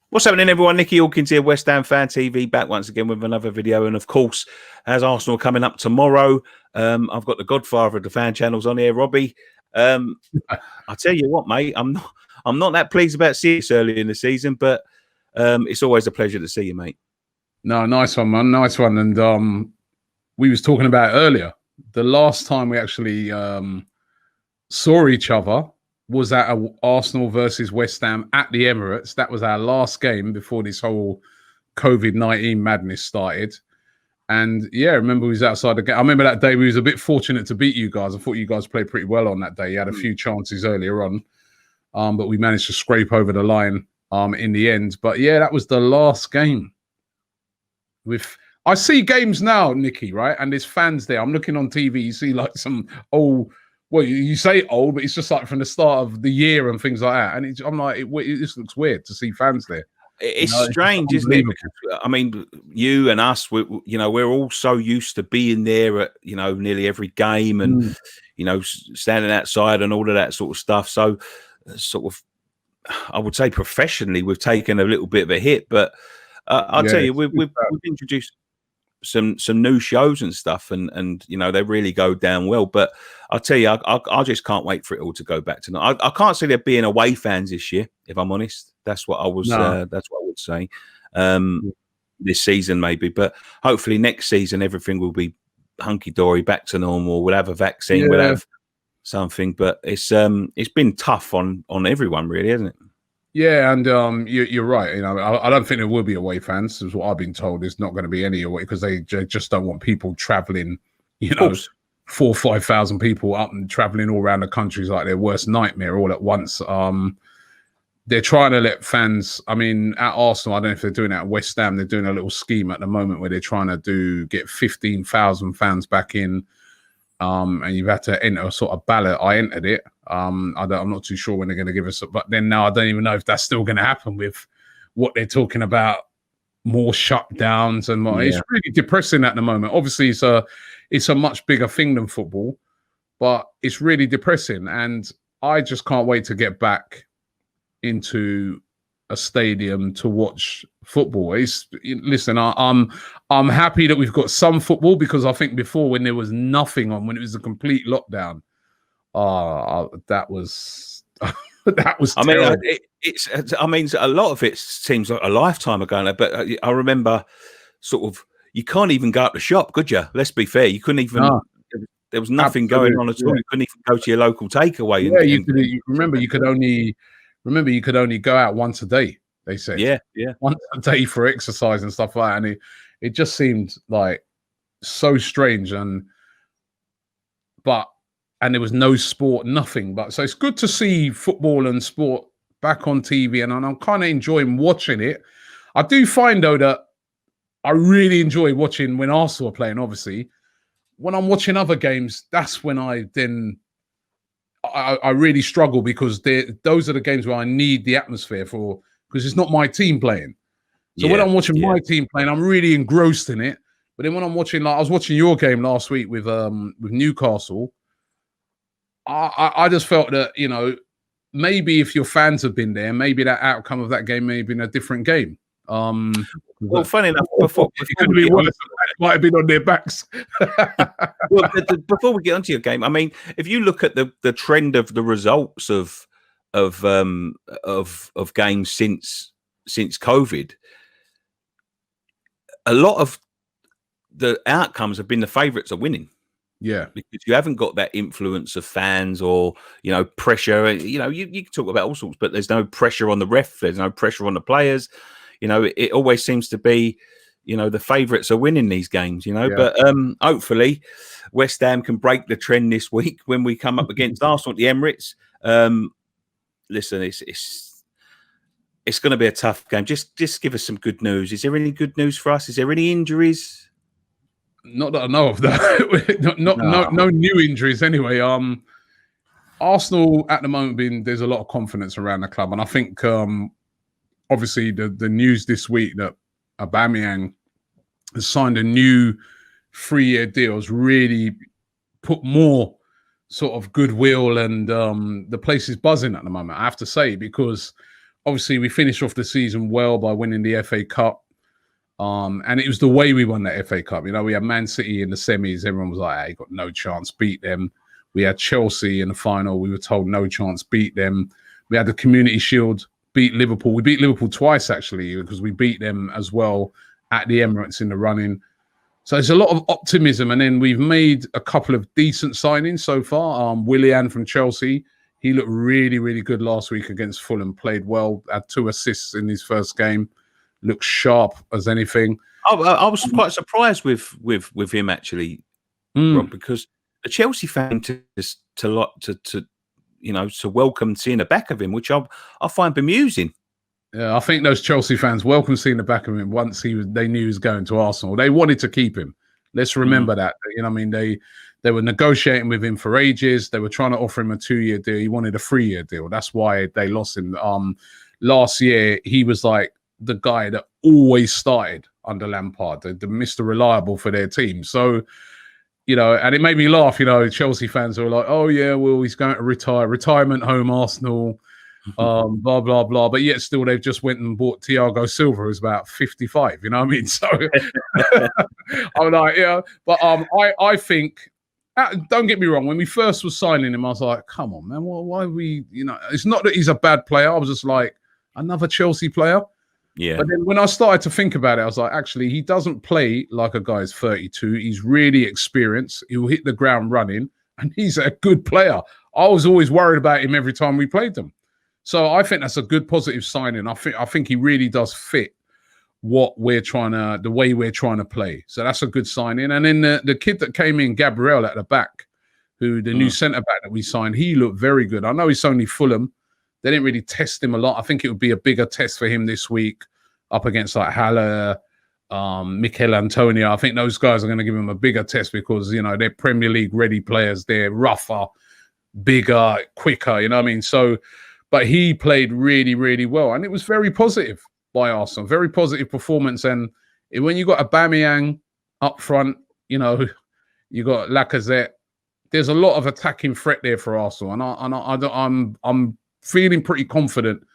What's happening, everyone? Nicky Hawkins here, West Ham Fan TV, back once again with another video. And of course, as Arsenal coming up tomorrow, I've got the godfather of the fan channels on here, Robbie. I tell you what, mate, I'm not that pleased about seeing this early in the season, but it's always a pleasure to see you, mate. No, nice one, man, nice one. And we was talking about earlier, the last time we actually saw each other was at Arsenal versus West Ham at the Emirates. That was our last game before this whole COVID-19 madness started. And yeah, I remember we was outside the game. I remember that day we was a bit fortunate to beat you guys. I thought you guys played pretty well on that day. You had a few chances earlier on, but we managed to scrape over the line in the end. But yeah, that was the last game. I see games now, Nicky, right? And there's fans there. I'm looking on TV. You see like some old. Well, you say old, but it's just like from the start of the year and things like that. And I'm like, it just looks weird to see fans there. It's strange, isn't it? Because, I mean, you and us, we're all so used to being there at, nearly every game and, standing outside and all of that sort of stuff. So sort of, I would say professionally, we've taken a little bit of a hit, but I'll tell you, we've introduced some new shows and stuff, and they really go down well. But I'll tell you, I just can't wait for it all to go back to. I can't see there being away fans this year, if I'm honest. That's what I was. That's what I would say. This season maybe, but hopefully next season everything will be hunky dory, back to normal. We'll have a vaccine. We'll have something. But it's been tough on everyone, really, hasn't it? Yeah, and you're right. I don't think there will be away fans. Is what I've been told. There's not going to be any away because they just don't want people traveling. 4,000 or 5,000 people up and traveling all around the country is like their worst nightmare all at once. They're trying to let fans. I mean, at Arsenal, I don't know if they're doing it at West Ham. They're doing a little scheme at the moment where they're trying to get 15,000 fans back in. And you've had to enter a sort of ballot. I entered it. I'm not too sure when they're going to give us, but then now I don't even know if that's still going to happen with what they're talking about, more shutdowns and more. It's really depressing at the moment. Obviously, it's a much bigger thing than football, but it's really depressing. And I just can't wait to get back into a stadium to watch football. Listen, I'm happy that we've got some football because I think before when there was nothing on, when it was a complete lockdown, that was that was terrible. I mean, a lot of it seems like a lifetime ago, but I remember sort of you can't even go out to shop, could you? Let's be fair, you couldn't even. No. There was nothing going on at all. You couldn't even go to your local takeaway. Yeah, you could only go out once a day. They said, yeah, once a day for exercise and stuff like that. And it just seemed like so strange. And there was no sport, nothing. But so it's good to see football and sport back on TV, and I'm kind of enjoying watching it. I do find though that I really enjoy watching when Arsenal are playing. Obviously, when I'm watching other games, that's when I really struggle because those are the games where I need the atmosphere for, because it's not my team playing. So when I'm watching my team playing, I'm really engrossed in it. But then when I'm watching, like I was watching your game last week with Newcastle, I just felt that, maybe if your fans have been there, maybe that outcome of that game may have been a different game. Well, funny enough, before we might have been on their backs. Well, before we get onto your game, I mean, if you look at the trend of the results of games since COVID, a lot of the outcomes have been the favourites are winning. Yeah, because you haven't got that influence of fans or pressure. You can talk about all sorts, but there's no pressure on the ref. There's no pressure on the players. It always seems to be, the favourites are winning these games. But hopefully West Ham can break the trend this week when we come up against Arsenal at the Emirates. Listen, it's going to be a tough game. Just give us some good news. Is there any good news for us? Is there any injuries? Not that I know of. That no new injuries anyway. Arsenal at the moment there's a lot of confidence around the club, and I think obviously the news this week that Aubameyang has signed a new 3-year deal has really put more sort of goodwill, and the place is buzzing at the moment, I have to say, because obviously we finished off the season well by winning the FA Cup. And it was the way we won that FA Cup. You know, we had Man City in the semis. Everyone was like, hey, got no chance, beat them. We had Chelsea in the final. We were told no chance, beat them. We had the Community Shield, beat Liverpool. We beat Liverpool twice, actually, because we beat them as well at the Emirates in the running. So there's a lot of optimism. And then we've made a couple of decent signings so far. Willian from Chelsea, he looked really, really good last week against Fulham, played well, had 2 assists in his first game, looked sharp as anything. I was quite surprised with him, actually, Rob, because the Chelsea fan to welcome seeing the back of him, which I find bemusing. Yeah, I think those Chelsea fans welcome seeing the back of him once they knew he was going to Arsenal. They wanted to keep him. Let's remember that. You know, I mean, they were negotiating with him for ages. They were trying to offer him a 2-year deal. He wanted a 3-year deal. That's why they lost him. Last year, he was like the guy that always started under Lampard, the Mr. Reliable for their team. So, you know, and it made me laugh. You know, Chelsea fans were like, "Oh yeah, well, he's going to retire, retirement home, Arsenal." Blah blah blah, but yet still they've just went and bought Thiago Silva, who's about 55. You know what I mean? So I'm like, yeah, but I think, don't get me wrong, when we first was signing him, I was like, come on, man, why are we? You know, it's not that he's a bad player. I was just like, another Chelsea player. Yeah. But then when I started to think about it, I was like, actually, he doesn't play like a guy who's 32. He's really experienced. He'll hit the ground running, and he's a good player. I was always worried about him every time we played them. So I think that's a good positive signing. I think he really does fit the way we're trying to play. So that's a good signing. And then the kid that came in, Gabriel at the back, who the new centre back that we signed, he looked very good. I know he's only Fulham. They didn't really test him a lot. I think it would be a bigger test for him this week up against like Haller, Mikel Antonio. I think those guys are going to give him a bigger test because, you know, they're Premier League ready players. They're rougher, bigger, quicker, you know what I mean? So, but he played really, really well. And it was very positive by Arsenal. Very positive performance. And when you got Aubameyang up front, you know, you got Lacazette, there's a lot of attacking threat there for Arsenal. And I'm feeling pretty confident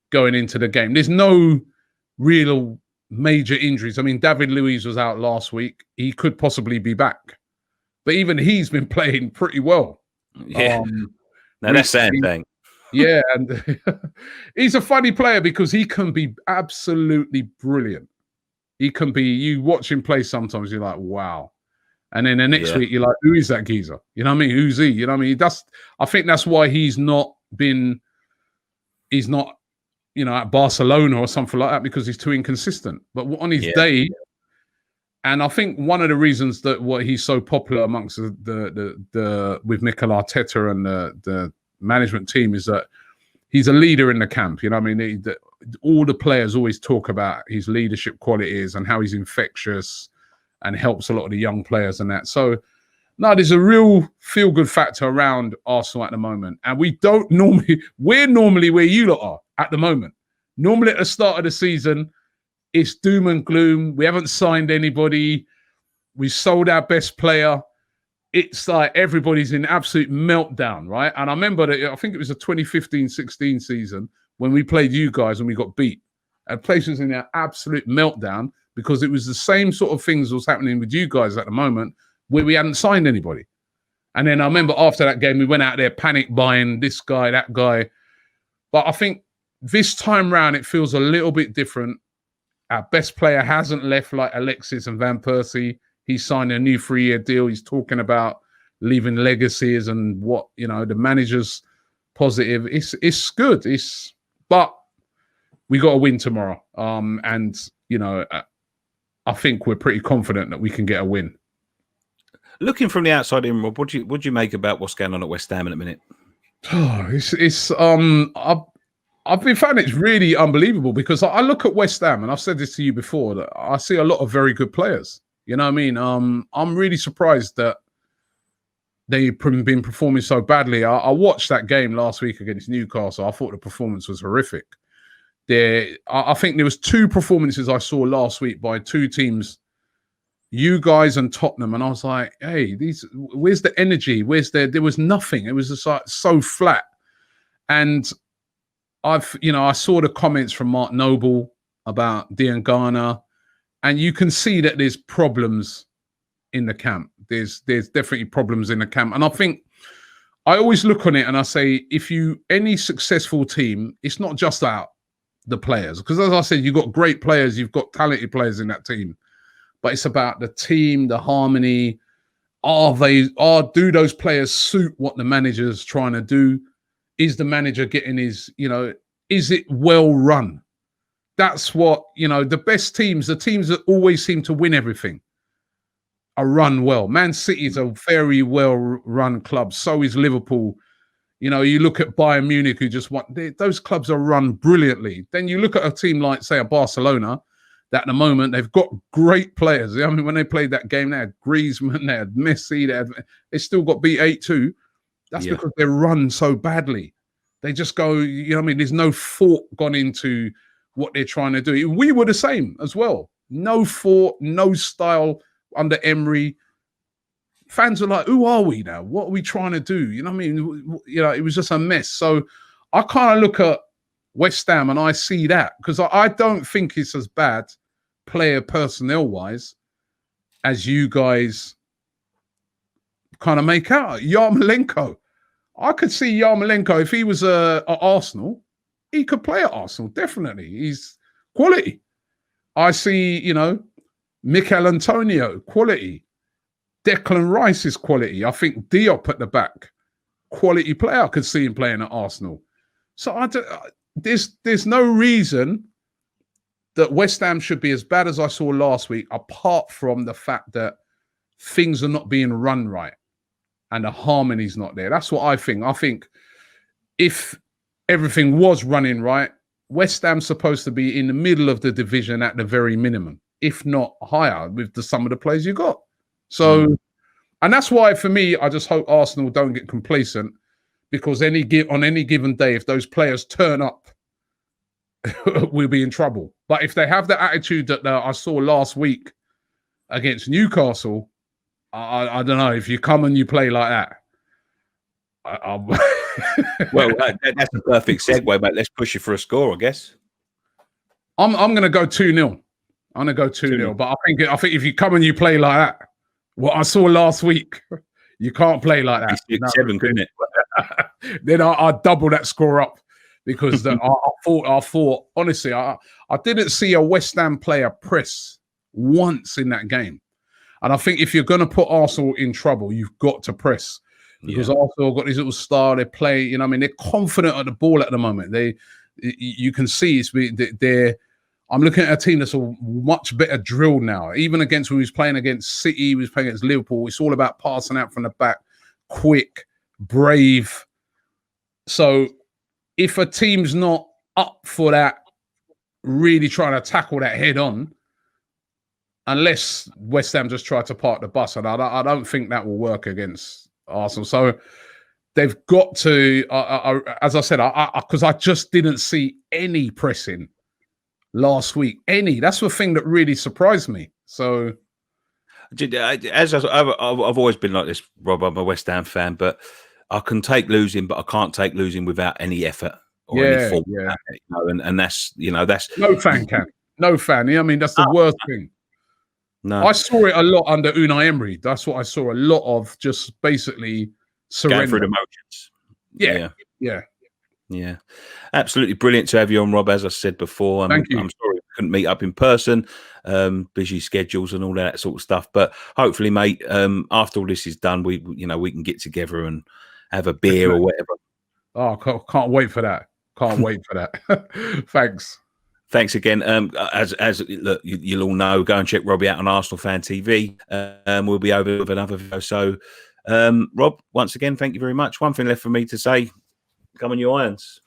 going into the game. There's no real major injuries. I mean, David Luiz was out last week. He could possibly be back. But even he's been playing pretty well. Yeah. Now that's saying thing. Yeah, and he's a funny player because he can be absolutely brilliant. He can be, you watch him play sometimes, you're like, wow. And then the next week, you're like, who is that geezer? You know what I mean? Who's he? You know what I mean? I think that's why he's not, you know, at Barcelona or something like that, because he's too inconsistent. But on his day, and I think one of the reasons that he's so popular amongst the with Mikel Arteta and the management team is that he's a leader in the camp. You know what I mean? All the players always talk about his leadership qualities and how he's infectious and helps a lot of the young players and that. So, no, there's a real feel-good factor around Arsenal at the moment. And we're normally where you lot are at the moment. Normally at the start of the season, it's doom and gloom. We haven't signed anybody. We sold our best player. It's like everybody's in absolute meltdown, right? And I remember that, I think it was a 2015-16 season when we played you guys and we got beat. And place was in an absolute meltdown because it was the same sort of things was happening with you guys at the moment where we hadn't signed anybody. And then I remember after that game, we went out there panic buying this guy, that guy. But I think this time round, it feels a little bit different. Our best player hasn't left like Alexis and Van Persie. He signed a new 3-year deal. He's talking about leaving legacies and what, you know, the manager's positive. It's good. But we got to win tomorrow. And, you know, I think we're pretty confident that we can get a win. Looking from the outside in, Rob, what do you make about what's going on at West Ham in a minute? I've been finding it's really unbelievable because I look at West Ham, and I've said this to you before, that I see a lot of very good players. You know what I mean? I'm really surprised that they've been performing so badly. I watched that game last week against Newcastle. I thought the performance was horrific. I think there was 2 performances I saw last week by 2 teams you guys and Tottenham, and I was like, hey, where's the energy? There was nothing. It was just like so flat. And I saw the comments from Mark Noble about Diangana, and you can see that there's problems in the camp. There's definitely problems in the camp. And I think I always look on it and I say, any successful team, it's not just about the players. Because as I said, you've got great players, you've got talented players in that team. But it's about the team, the harmony. Do those players suit what the manager's trying to do? Is the manager getting his, is it well run? That's what, the best teams, the teams that always seem to win everything, are run well. Man City is a very well-run club. So is Liverpool. You look at Bayern Munich, who just won. Those clubs are run brilliantly. Then you look at a team like, say, a Barcelona, that at the moment they've got great players. I mean, when they played that game, they had Griezmann, they had Messi, they still got beat 8-2. That's because they're run so badly. They just go, there's no thought gone into what they're trying to do. We were the same as well. No thought, no style. Under Emery, fans are like, who are we now? What are we trying to do? It was just a mess. So I kind of look at West Ham and I see that, because I don't think it's as bad player personnel-wise as you guys kind of make out. Yarmolenko. I could see Yarmolenko, if he was at Arsenal, he could play at Arsenal, definitely. He's quality. I see, Mikel Antonio, quality. Declan Rice is quality. I think Diop at the back, quality player. I could see him playing at Arsenal. So there's no reason that West Ham should be as bad as I saw last week, apart from the fact that things are not being run right and the harmony's not there. That's what I think. I think if everything was running right, West Ham's supposed to be in the middle of the division at the very minimum, if not higher, with some of the players you got. So, and that's why, for me, I just hope Arsenal don't get complacent, because on any given day, if those players turn up, we'll be in trouble. But if they have the attitude that I saw last week against Newcastle, I don't know. If you come and you play like that, well, that's a perfect segue, mate. Let's push you for a score, I guess. I'm going to go 2-0. I'm going to go 2-0. But I think if you come and you play like that, what I saw last week, you can't play like that. 6-7, couldn't it? Then I double that score up, because I thought, honestly, I didn't see a West Ham player press once in that game. And I think if you're going to put Arsenal in trouble, you've got to press. Because Arsenal got this little style. They play, they're confident at the ball at the moment. You can see I'm looking at a team that's a much better drilled now. Even when he was playing against City, he was playing against Liverpool. It's all about passing out from the back, quick, brave. So if a team's not up for that, really trying to tackle that head on, unless West Ham just try to park the bus, and I don't think that will work against Arsenal. So they've got to, as I said, because I just didn't see any pressing last week. That's the thing that really surprised me. So, as I've always been like this, Rob. I'm a West Ham fan, but I can take losing, but I can't take losing without any effort or any fault. And that's no fan can. No fan. That's the worst thing. No, I saw it a lot under Unai Emery. That's what I saw a lot of. Just basically surrender. Going through the motions. Yeah. Absolutely brilliant to have you on, Rob. As I said before, Thank you. I'm sorry we couldn't meet up in person, busy schedules and all that sort of stuff. But hopefully, mate, after all this is done, we can get together and have a beer or whatever. Oh, can't wait for that. Can't wait for that. Thanks. Thanks again. As look, you'll all know, go and check Robbie out on Arsenal Fan TV. We'll be over with another video. So, Rob, once again, thank you very much. One thing left for me to say: come on, you Irons.